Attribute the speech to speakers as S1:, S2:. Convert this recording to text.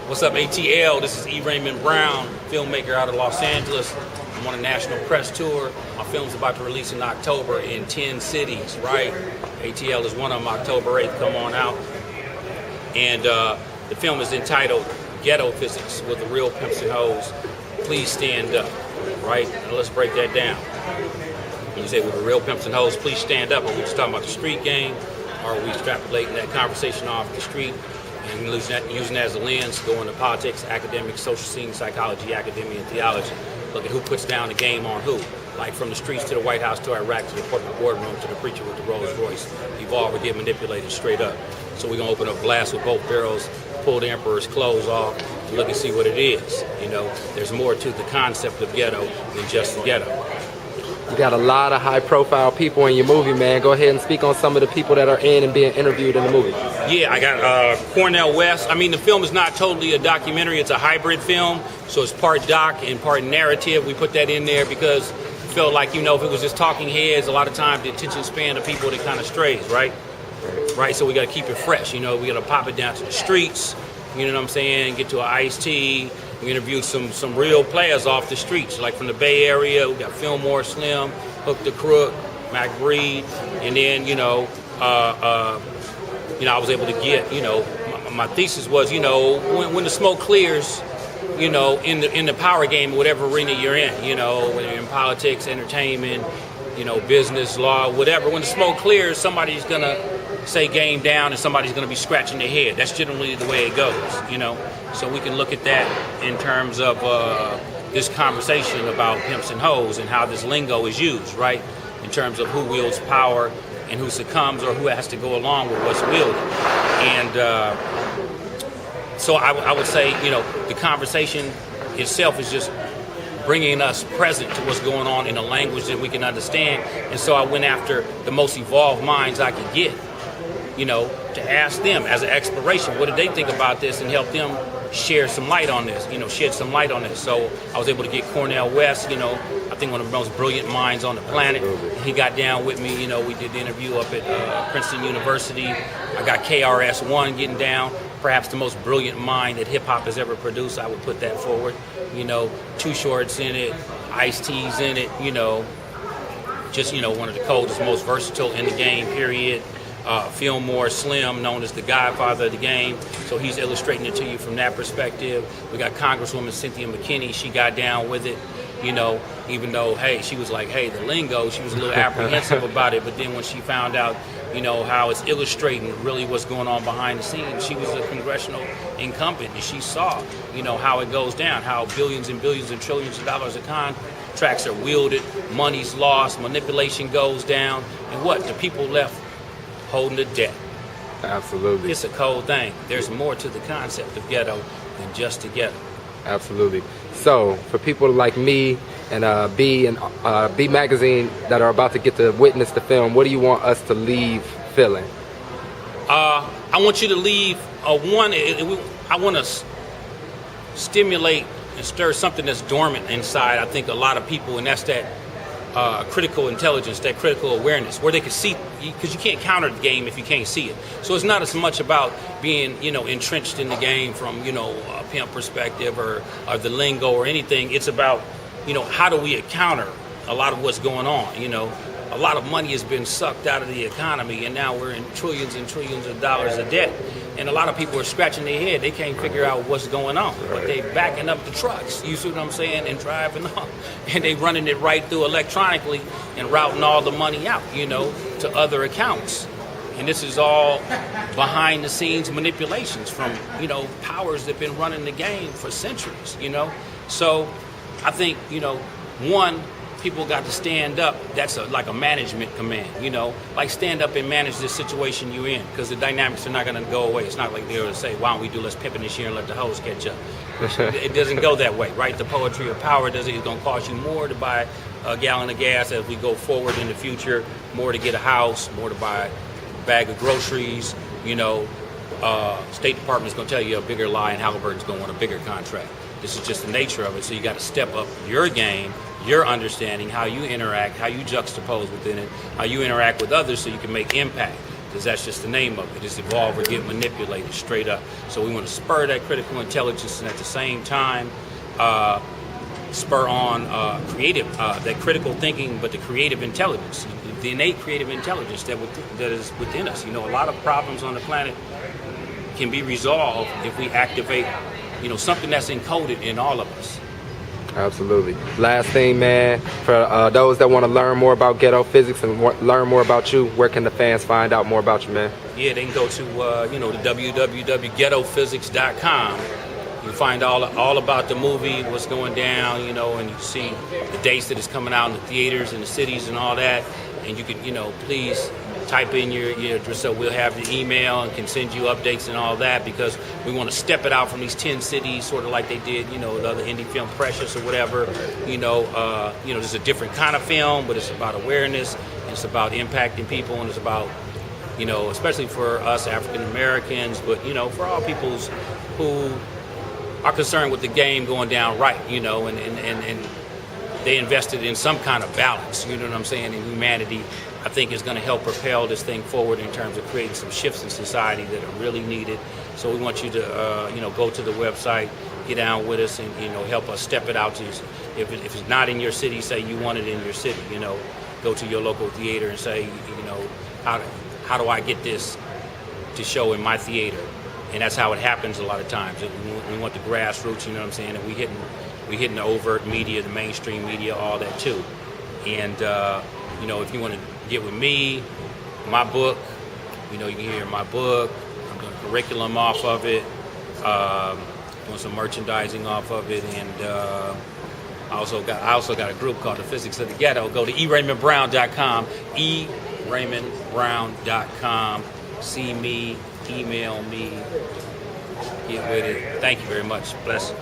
S1: What's up, ATL? This is Raymond Brown, filmmaker out of Los Angeles. I'm on a national press tour. My film's about to release in October in 10 cities, right? ATL is one of them, October 8th, come on out. And the film is entitled Ghetto Physics with the real pimps and hoes. Please stand up, right? Now let's break that down. When you say with the real pimps and hoes, please stand up. Are we just talking about the street game? Or are we extrapolating that conversation off the street and using that as a lens, go into politics, academics, social scene, psychology, academia, and theology? Look at who puts down the game on who. Like from the streets to the White House to Iraq to the corporate boardroom to the preacher with the Rolls Royce. Evolve or get manipulated straight up. So we're going to open up glass with both barrels, pull the emperor's clothes off, and look and see what it is. You know, there's more to the concept of ghetto than just the ghetto.
S2: You got a lot of high-profile people in your movie, man. Go ahead and speak on some of the people that are in and being interviewed in the movie.
S1: Yeah, I got Cornell West. I mean, the film is not totally a documentary. It's a hybrid film, so it's part doc and part narrative. We put that in there because we felt like, you know, if it was just talking heads, a lot of times the attention span of people, it kind of strays, right? Right, so we got to keep it fresh. You know, we got to pop it down to the streets, you know what I'm saying, get to an iced tea. We interviewed some real players off the streets, like from the Bay Area. We got Fillmore Slim, Hook the Crook, Mac Breed, and then, I was able to get, my thesis was, when the smoke clears, in the power game, whatever arena you're in, whether you're in politics, entertainment, business, law, whatever. When the smoke clears, somebody's gonna say game down and somebody's gonna be scratching their head. That's generally the way it goes, So we can look at that in terms of this conversation about pimps and hoes and how this lingo is used, right? In terms of who wields power and who succumbs or who has to go along with what's wielded. And so I would say, the conversation itself is just bringing us present to what's going on in a language that we can understand. And so I went after the most evolved minds I could get, to ask them as an exploration, what did they think about this, and help them share some light on this, shed some light on this. So I was able to get Cornell West, I think one of the most brilliant minds on the planet. He got down with me, we did the interview up at Princeton University. I got KRS-One getting down, perhaps the most brilliant mind that hip hop has ever produced. I would put that forward. Too Short's in it, Ice-T's in it, just, one of the coldest, most versatile in the game, period. Fillmore Slim, known as the godfather of the game, so he's illustrating it to you from that perspective. We got Congresswoman Cynthia McKinney. She got down with it, even though, hey, she was like, hey, the lingo, she was a little apprehensive about it, but then when she found out, how it's illustrating really what's going on behind the scenes, she was a congressional incumbent, and she saw, how it goes down, how billions and billions and trillions of dollars of contracts are wielded, money's lost, manipulation goes down, and what? The people left holding the debt.
S2: Absolutely.
S1: It's a cold thing. There's more to the concept of ghetto than just the ghetto.
S2: Absolutely. So, for people like me and B Magazine that are about to get to witness the film, what do you want us to leave feeling?
S1: I want you to leave I want to stimulate and stir something that's dormant inside, I think, a lot of people, and that's that critical intelligence, that critical awareness, where they can see, because you can't counter the game if you can't see it. So it's not as much about being, entrenched in the game from, a pimp perspective or the lingo or anything. It's about, how do we counter a lot of what's going on? A lot of money has been sucked out of the economy, and now we're in trillions and trillions of dollars of debt. And a lot of people are scratching their head. They can't figure out what's going on. But they backing up the trucks, you see what I'm saying, and driving off. And they running it right through electronically and routing all the money out, to other accounts. And this is all behind the scenes manipulations from, powers that have been running the game for centuries, So I think, one, people got to stand up. That's like a management command, like stand up and manage this situation you're in, because the dynamics are not going to go away. It's not like they're going to say, why don't we do less pimping this year and let the hoes catch up. It doesn't go that way, right? The poetry of power it's going to cost you more to buy a gallon of gas as we go forward in the future, more to get a house, more to buy a bag of groceries, State Department's going to tell you a bigger lie, and Halliburton's going to want a bigger contract. This is just the nature of it. So you got to step up your game, your understanding, how you interact, how you juxtapose within it, how you interact with others so you can make impact. because that's just the name of it. It's evolve or get manipulated straight up. So we want to spur that critical intelligence, and at the same time spur on creative, that critical thinking, but the creative intelligence, the innate creative intelligence that is within us. You know, a lot of problems on the planet can be resolved if we activate, you know, something that's encoded in all of us.
S2: Absolutely. Last thing, man, for those that want to learn more about Ghetto Physics and learn more about you, where can the fans find out more about you, man?
S1: Yeah, they can go to you know, the www.ghettophysics.com. You find all about the movie, what's going down, you know, and you see the dates that it's coming out in the theaters and the cities and all that. And you can, you know, please type in your address so we'll have the email and can send you updates and all that, because we want to step it out from these 10 cities, sort of like they did, you know, the other indie film Precious or whatever. You know, there's a different kind of film, but it's about awareness, it's about impacting people, and it's about, you know, especially for us African Americans, but, you know, for all peoples who are concerned with the game going down right, you know, and they invested in some kind of balance, you know what I'm saying, in humanity. I think is going to help propel this thing forward in terms of creating some shifts in society that are really needed. So we want you to, you know, go to the website, get down with us, and, you know, help us step it out to you. If it's not in your city, say you want it in your city, you know, go to your local theater and say, you know, how do I get this to show in my theater? And that's how it happens a lot of times. We want the grassroots, you know what I'm saying, and we hitting the overt media, the mainstream media, all that too. And you know, if you want to get with me, my book, you know, you can hear my book. I'm doing curriculum off of it, doing some merchandising off of it, and I also got a group called the Physics of the Ghetto. Go to eRaymondBrown.com, eRaymondBrown.com. See me, email me, get with it. Thank you very much. Bless you.